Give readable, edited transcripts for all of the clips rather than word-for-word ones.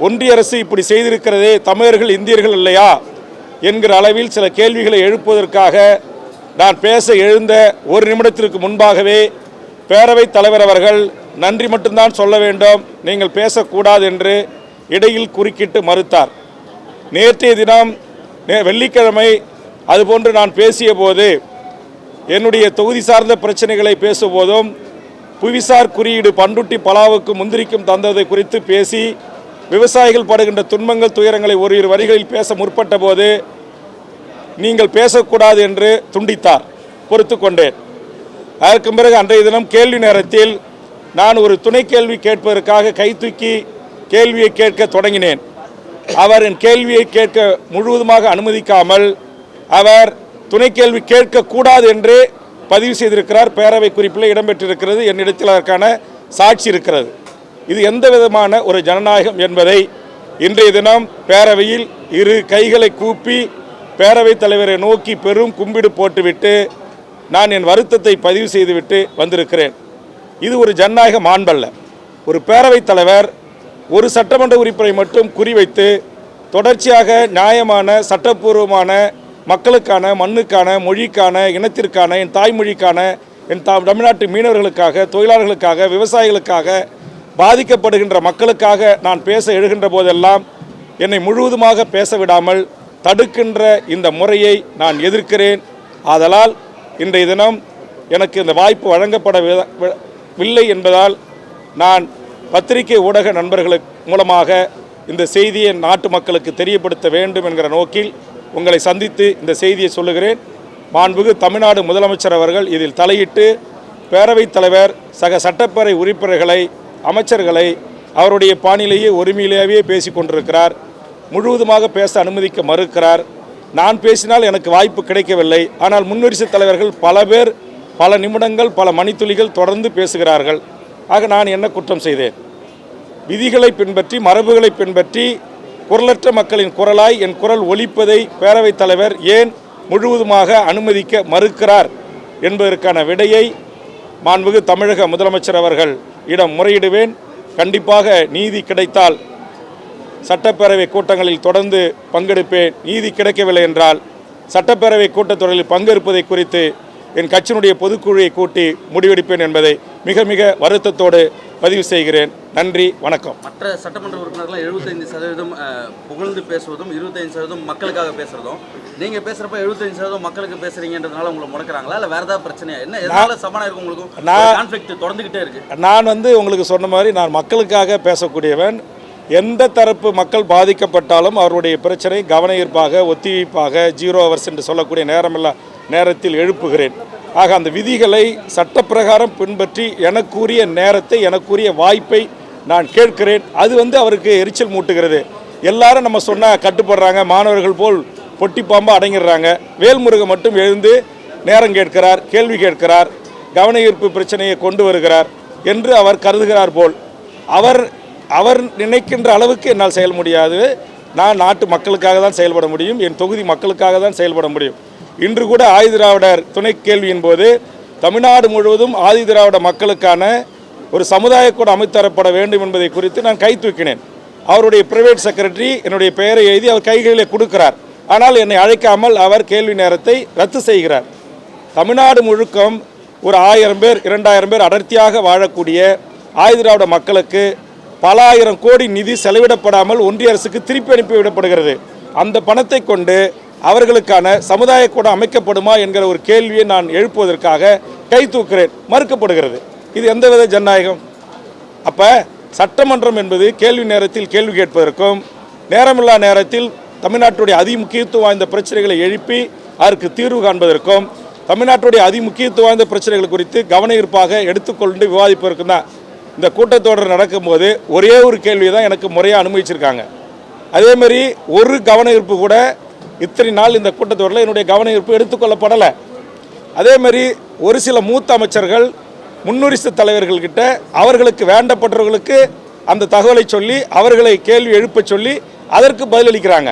ஒன்றிய அரசு இப்படி செய்திருக்கிறதே, தமிழர்கள் இந்தியர்கள் இல்லையா என்கிற அளவில் சில கேள்விகளை எழுப்புவதற்காக நான் பேச எழுந்த ஒரு நிமிடத்திற்கு முன்பாகவே பேரவைத் தலைவர் அவர்கள் நன்றி மட்டும்தான் சொல்ல வேண்டும், நீங்கள் பேசக்கூடாது என்று இடையில் குறுக்கிட்டு மறுத்தார். நேற்றைய தினம் வெள்ளிக்கிழமை அதுபோன்று நான் பேசிய போது என்னுடைய தொகுதி சார்ந்த பிரச்சனைகளை பேசும்போதும் புவிசார் குறியீடு பண்ருட்டி பலாவுக்கு முந்திரிக்கும் தந்ததை குறித்து பேசி விவசாயிகள் படுகின்ற துன்பங்கள் துயரங்களை ஓரிரு வரிகளில் பேச முற்பட்ட போது நீங்கள் பேசக்கூடாது என்று துண்டித்தார். பொறுத்து கொண்டேன். அதற்கு பிறகு அன்றைய தினம் கேள்வி நேரத்தில் நான் ஒரு துணை கேள்வி கேட்பதற்காக கை தூக்கி கேள்வியை கேட்க தொடங்கினேன். அவர் என் கேள்வியை கேட்க முழுவதுமாக அனுமதிக்காமல் அவர் துணை கேள்வி கேட்கக்கூடாது என்று பதிவு செய்திருக்கிறார். பேரவை குறிப்பில் இடம்பெற்றிருக்கிறது. என்னிடத்தில் அதற்கான சாட்சி இருக்கிறது. இது எந்த விதமான ஒரு ஜனநாயகம் என்பதை இன்றைய தினம் பேரவையில் இரு கைகளை கூப்பி பேரவைத் தலைவரை நோக்கி பெரும் கும்பிடு போட்டுவிட்டு நான் என் வருத்தத்தை பதிவு செய்துவிட்டு வந்திருக்கிறேன். இது ஒரு ஜனநாயக மாண்பல்ல. ஒரு பேரவைத் தலைவர் ஒரு சட்டமன்ற உறுப்பினரை மட்டும் குறிவைத்து தொடர்ச்சியாக நியாயமான சட்டப்பூர்வமான மக்களுக்கான, மண்ணுக்கான, மொழிக்கான, இனத்திற்கான, என் தாய்மொழிக்கான, என் தமிழ்நாட்டு மீனவர்களுக்காக, தொழிலாளர்களுக்காக, விவசாயிகளுக்காக, பாதிக்கப்படுகின்ற மக்களுக்காக நான் பேச எழுகின்ற போதெல்லாம் என்னை முழுவதுமாக பேச விடாமல் தடுக்கின்ற இந்த முறையை நான் எதிர்க்கிறேன். ஆதலால் இன்றைய தினம் எனக்கு இந்த வாய்ப்பு வழங்கப்படவில்லை என்பதால் நான் பத்திரிகை ஊடக நண்பர்களுக்கு மூலமாக இந்த செய்தியை நாட்டு மக்களுக்கு தெரியப்படுத்த வேண்டும் என்கிற நோக்கில் உங்களை சந்தித்து இந்த செய்தியை சொல்லுகிறேன். மாண்புமிகு தமிழ்நாடு முதலமைச்சர் அவர்கள் இதில் தலையிட்டு பேரவைத் தலைவர் சக சட்டப்பேரவை உறுப்பினர்களை, அமைச்சர்களை அவருடைய பாணியிலேயே ஒருமையிலேயே பேசி கொண்டிருக்கிறார். முழுவதுமாக பேச அனுமதிக்க மறுக்கிறார். நான் பேசினால் எனக்கு வாய்ப்பு கிடைக்கவில்லை. ஆனால் முன்வரிசை தலைவர்கள் பல பேர் பல நிமிடங்கள், பல மணித்துளிகள் தொடர்ந்து பேசுகிறார்கள். ஆக நான் என்ன குற்றம் செய்தேன்? விதிகளை பின்பற்றி, மரபுகளை பின்பற்றி குரலற்ற மக்களின் குரலாய் என் குரல் ஒலிப்பதை பேரவைத் தலைவர் ஏன் முழுவதுமாக அனுமதிக்க மறுக்கிறார் என்பதற்கான விடையை மாண்புமிகு தமிழக முதலமைச்சர் அவர்கள் இடம் முறையிடுவேன். கண்டிப்பாக நீதி கிடைத்தால் சட்டப்பேரவை கூட்டங்களில் தொடர்ந்து பங்கெடுப்பேன். நீதி கிடைக்கவில்லை என்றால் சட்டப்பேரவை கூட்டத்தொடரில் பங்கெடுப்பதை குறித்து என் கட்சியினுடைய பொதுக்குழுவை கூட்டி முடிவெடுப்பேன் என்பதை மிக மிக வருத்தத்தோடு பதிவு செய்கிறேன். நன்றி, வணக்கம். மற்ற சட்டமன்ற உறுப்பினர்கள் 75% புகழ்ந்து பேசுவதும் 25% மக்களுக்காக பேசுறதும், நீங்க பேசுறப்ப 75% மக்களுக்கு பேசுறீங்கன்றதுனால உங்களை முடக்கிறாங்களா, இல்லை வேற ஏதாவது பிரச்சனையா? என்ன எதனால சமனா இருக்கு உங்களுக்கு? கான்ஃப்ளிக்ட் தொடர்ந்துகிட்டே இருக்கு. நான் உங்களுக்கு சொன்ன மாதிரி நான் மக்களுக்காக பேசக்கூடியவன். எந்த தரப்பு மக்கள் பாதிக்கப்பட்டாலும் அவருடைய பிரச்சனை கவன ஈர்ப்பாக, ஒத்திவைப்பாக, 0 ஹவர்ஸ் என்று சொல்லக்கூடிய நேரமில்லா நேரத்தில் எழுப்புகிறேன். ஆக அந்த விதிகளை சட்டப்பிரகாரம் பின்பற்றி எனக்குரிய நேரத்தை, எனக்குரிய வாய்ப்பை நான் கேட்கிறேன். அது அவருக்கு எரிச்சல் மூட்டுகிறது. எல்லாரும் நம்ம சொன்னால் கட்டுப்படுறாங்க, மாணவர்கள் போல் பொட்டிப்பாம்பா அடங்கிடுறாங்க. வேல்முருகன் மட்டும் எழுந்து நேரம் கேட்கிறார், கேள்வி கேட்கிறார், கவன ஈர்ப்பு பிரச்சனையை கொண்டு வருகிறார் என்று அவர் கருதுகிறார் போல். அவர் நினைக்கின்ற அளவுக்கு என்னால் செயல் முடியாது. நான் நாட்டு மக்களுக்காக தான் செயல்பட முடியும், என் தொகுதி மக்களுக்காக தான் செயல்பட முடியும். இன்று கூட ஆதிதிராவிடர் துணை கேள்வியின் போது தமிழ்நாடு முழுவதும் ஆதிதிராவிட மக்களுக்கான ஒரு சமுதாய கூட அமைத்தரப்பட வேண்டும் என்பதை குறித்து நான் கை தூக்கினேன். அவருடைய பிரைவேட் செக்ரட்டரி என்னுடைய பெயரை எழுதி அவர் கைகளில் கொடுக்கிறார். ஆனால் என்னை அழைக்காமல் அவர் கேள்வி நேரத்தை ரத்து செய்கிறார். தமிழ்நாடு முழுக்கம் ஒரு 1000 பேர் 2000 பேர் அடர்த்தியாக வாழக்கூடிய ஆதிதிராவிட மக்களுக்கு பல ஆயிரம் கோடி நிதி செலவிடப்படாமல் ஒன்றிய அரசுக்கு திருப்பி அனுப்பிவிடப்படுகிறது. அந்த பணத்தை கொண்டு அவர்களுக்கான சமுதாய கூட அமைக்கப்படுமா என்கிற ஒரு கேள்வியை நான் எழுப்புவதற்காக கை தூக்குகிறேன். மறுக்கப்படுகிறது. இது எந்தவித ஜனநாயகம்? அப்போ சட்டமன்றம் என்பது கேள்வி நேரத்தில் கேள்வி கேட்பதற்கும், நேரமில்லா நேரத்தில் தமிழ்நாட்டுடைய அதிமுக்கியத்துவம் வாய்ந்த பிரச்சனைகளை எழுப்பி அதற்கு தீர்வு காண்பதற்கும், தமிழ்நாட்டுடைய அதிமுக்கியத்துவம் வாய்ந்த பிரச்சனைகள் குறித்து கவன ஈர்ப்பாக எடுத்துக்கொண்டு விவாதிப்பதற்கும் தான் இந்த கூட்டத்தொடர் நடக்கும்போது ஒரே ஒரு கேள்வி தான் எனக்கு முறையாக அனுமதிச்சிருக்காங்க. அதேமாதிரி ஒரு கவன ஈர்ப்பு கூட இத்தனை நாள் இந்த கூட்டத்தொடரில் என்னுடைய கவன ஈர்ப்பு எடுத்துக்கொள்ளப்படலை. அதேமாதிரி ஒரு சில மூத்த அமைச்சர்கள் முன்னுரிசு தலைவர்கள்கிட்ட அவர்களுக்கு வேண்டப்பட்டவர்களுக்கு அந்த தகவலை சொல்லி அவர்களை கேள்வி எழுப்ப சொல்லி அதற்கு பதிலளிக்கிறாங்க.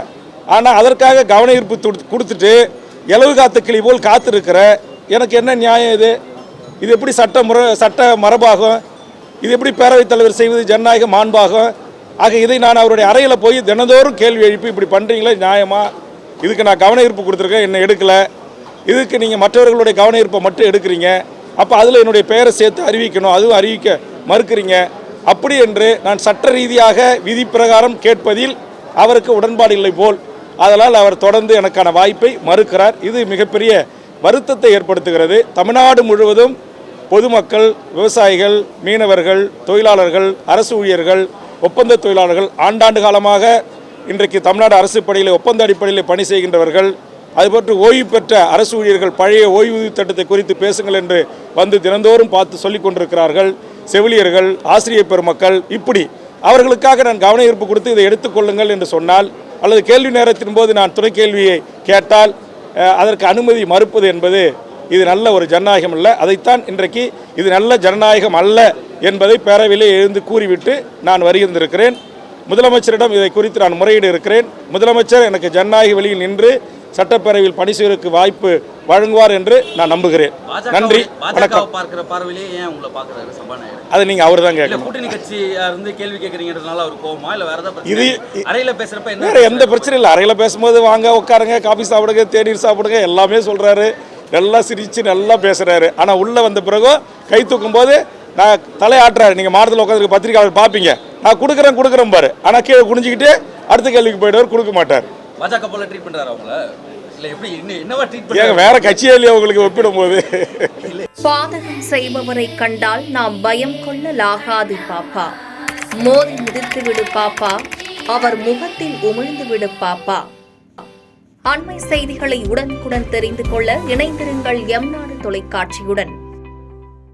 ஆனால் அதற்காக கவன ஈர்ப்பு கொடுத்துட்டு எலவு காத்த கிளி போல் காத்திருக்கிற எனக்கு என்ன நியாயம்? இது எப்படி சட்ட மரபாகும்? இது எப்படி பேரவைத் தலைவர் செய்வது ஜனநாயக மாண்பாகும்? ஆக இதை நான் அவருடைய அறையில் போய் தினந்தோறும் கேள்வி எழுப்பி இப்படி பண்ணுறீங்களே நியாயமா, இதுக்கு நான் கவன ஈர்ப்பு கொடுத்துருக்கேன், என்ன எடுக்கலை, இதுக்கு நீங்கள் மற்றவர்களுடைய கவன ஈர்ப்பை மட்டும் எடுக்கிறீங்க, அப்போ அதில் என்னுடைய பெயரை சேர்த்து அறிவிக்கணும், அதுவும் அறிவிக்க மறுக்கிறீங்க, அப்படி என்று நான் சட்ட ரீதியாக விதி பிரகாரம் கேட்பதில் அவருக்கு உடன்பாடு இல்லை போல். அதனால் அவர் தொடர்ந்து எனக்கான வாய்ப்பை மறுக்கிறார். இது மிகப்பெரிய வருத்தத்தை ஏற்படுத்துகிறது. தமிழ்நாடு முழுவதும் பொதுமக்கள், விவசாயிகள், மீனவர்கள், தொழிலாளர்கள், அரசு ஊழியர்கள், ஒப்பந்த தொழிலாளர்கள், ஆண்டாண்டு காலமாக இன்றைக்கு தமிழ்நாடு அரசு பணியில் ஒப்பந்த அடிப்படையில் பணி செய்கின்றவர்கள், அதுபோன்று ஓய்வு பெற்ற அரசு ஊழியர்கள் பழைய ஓய்வூதிய திட்டத்தை குறித்து பேசுங்கள் என்று வந்து தினந்தோறும் பார்த்து சொல்லிக் கொண்டிருக்கிறார்கள். செவிலியர்கள், ஆசிரியர் பெருமக்கள், இப்படி அவர்களுக்காக நான் கவன ஈர்ப்பு கொடுத்து இதை எடுத்துக்கொள்ளுங்கள் என்று சொன்னால், அல்லது கேள்வி நேரத்தின் போது நான் துணை கேள்வியை கேட்டால் அதற்கு அனுமதி மறுப்பது என்பது இது நல்ல ஒரு ஜனநாயகம் அல்ல. அதைத்தான் இன்றைக்கு இது நல்ல ஜனநாயகம் அல்ல என்பதை பேரவையிலே எழுந்து கூறிவிட்டு நான் வருகின்றிருக்கிறேன். முதலமைச்சரிடம் இதை குறித்து நான் முறையீடு இருக்கிறேன். முதலமைச்சர் எனக்கு ஜனநாயக வழியில் நின்று சட்டப்பேரவையில் பணி செய்வதற்கு வாய்ப்பு வழங்குவார் என்று நான் நம்புகிறேன். நன்றி, வணக்கம். அதை நீங்க அவர் தான் கேட்கணும். கூட்டணி கட்சியா இருந்து கேள்வி கேட்கறீங்கன்றதுனால அவர் கோவமா இல்ல வேற ஏதாவது இது அறையில பேசுறப்ப என்ன வேற எந்த பிரச்சனையும் இல்லை. அறையில் பேசும்போது வாங்க உட்காருங்க, காபி சாப்பிடுங்க, தேநீர் சாப்பிடுங்க, எல்லாமே சொல்றாரு, நல்லா சிரிச்சு நல்லா பேசுறாரு. ஆனா உள்ள வந்த பிறகு கை தூக்கும் போது நான் தலையாட்டுறாரு. நீங்க மாடத்தில் உட்காந்து பத்திரிகையாளர் பார்ப்பீங்க, நான் கொடுக்குறேன் பாரு, ஆனா கீழே குனிஞ்சிக்கிட்டு அடுத்த கேள்விக்கு போயிடுவார், கொடுக்க மாட்டார். பாஜக போல ட்ரீட் பண்றாரு அவங்கள, இல்ல எப்படி என்னவா ட்ரீட் பண்றாங்க? வேற கட்சியே இல்லையா உங்களுக்கு ஒப்பிடும் போது? பாதகம் செய்பவரை கண்டால் நாம் பயம் கொள்ளலாகாது பாப்பா, மோதி மிதித்து விடு பாப்பா, அவர் முகத்தில் உமிழ்ந்து விடு பாப்பா. அண்மை செய்திகளை உடனுக்குடன் தெரிந்து கொள்ள இணைந்திருங்கள் எம் நாடு தொலைக்காட்சியுடன்.